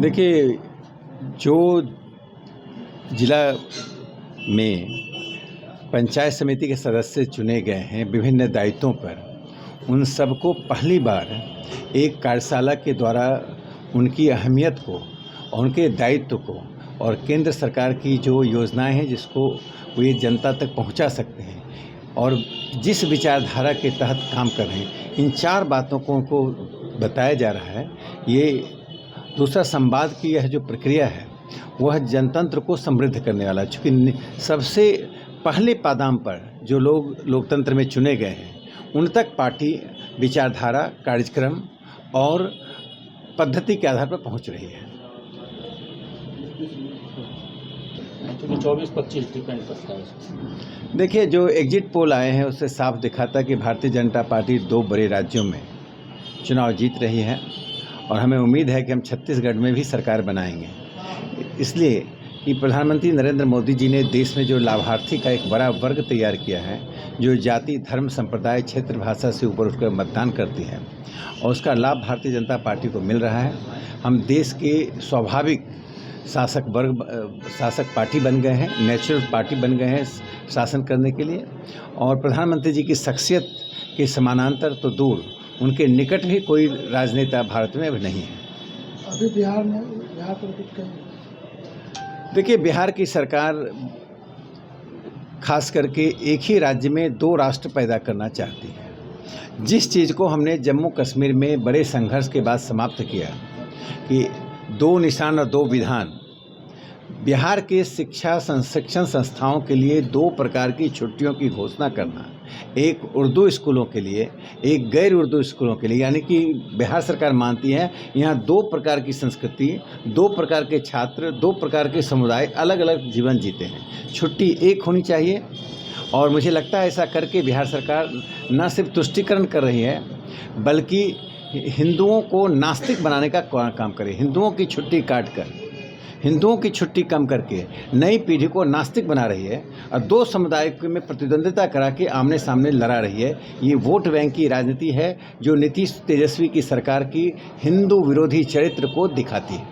देखिए, जो जिला में पंचायत समिति के सदस्य चुने गए हैं विभिन्न दायित्वों पर, उन सबको पहली बार एक कार्यशाला के द्वारा उनकी अहमियत को और उनके दायित्व को और केंद्र सरकार की जो योजनाएं हैं जिसको वो ये जनता तक पहुंचा सकते हैं और जिस विचारधारा के तहत काम कर रहे हैं, इन 4 बातों को उनको बताया जा रहा है। ये दूसरा संवाद की यह जो प्रक्रिया है वह जनतंत्र को समृद्ध करने वाला है, चूँकि सबसे पहले पादाम पर जो लोग लोकतंत्र में चुने गए हैं उन तक पार्टी विचारधारा, कार्यक्रम और पद्धति के आधार पर पहुंच रही है। 24-25 डिपेंड करता है। देखिए, जो एग्जिट पोल आए हैं उससे साफ दिखाता कि भारतीय जनता पार्टी 2 बड़े राज्यों में चुनाव जीत रही है और हमें उम्मीद है कि हम छत्तीसगढ़ में भी सरकार बनाएंगे। इसलिए कि प्रधानमंत्री नरेंद्र मोदी जी ने देश में जो लाभार्थी का एक बड़ा वर्ग तैयार किया है, जो जाति, धर्म, संप्रदाय, क्षेत्र, भाषा से ऊपर उठकर मतदान करती है और उसका लाभ भारतीय जनता पार्टी को मिल रहा है। हम देश के स्वाभाविक शासक पार्टी बन गए हैं, नेचुरल पार्टी बन गए हैं शासन करने के लिए और प्रधानमंत्री जी की शख्सियत के समानांतर तो दूर, उनके निकट भी कोई राजनेता भारत में अब नहीं है। अभी बिहार पर कुछ कहीं देखिए, बिहार की सरकार खास करके एक ही राज्य में 2 राष्ट्र पैदा करना चाहती है। जिस चीज़ को हमने जम्मू कश्मीर में बड़े संघर्ष के बाद समाप्त किया कि 2 निशान और 2 विधान, बिहार के शिक्षण संस्थाओं के लिए 2 प्रकार की छुट्टियों की घोषणा करना, एक उर्दू स्कूलों के लिए, एक गैर उर्दू स्कूलों के लिए, यानी कि बिहार सरकार मानती है यहाँ 2 प्रकार की संस्कृति, 2 प्रकार के छात्र, 2 प्रकार के समुदाय अलग अलग जीवन जीते हैं। छुट्टी एक होनी चाहिए और मुझे लगता है ऐसा करके बिहार सरकार न सिर्फ तुष्टीकरण कर रही है बल्कि हिंदुओं को नास्तिक बनाने का काम करे। हिंदुओं की छुट्टी काटकर, हिंदुओं की छुट्टी कम करके नई पीढ़ी को नास्तिक बना रही है और 2 समुदाय में प्रतिद्वंदिता करा के आमने सामने लड़ा रही है। ये वोट बैंक की राजनीति है जो नीतीश तेजस्वी की सरकार की हिंदू विरोधी चरित्र को दिखाती है।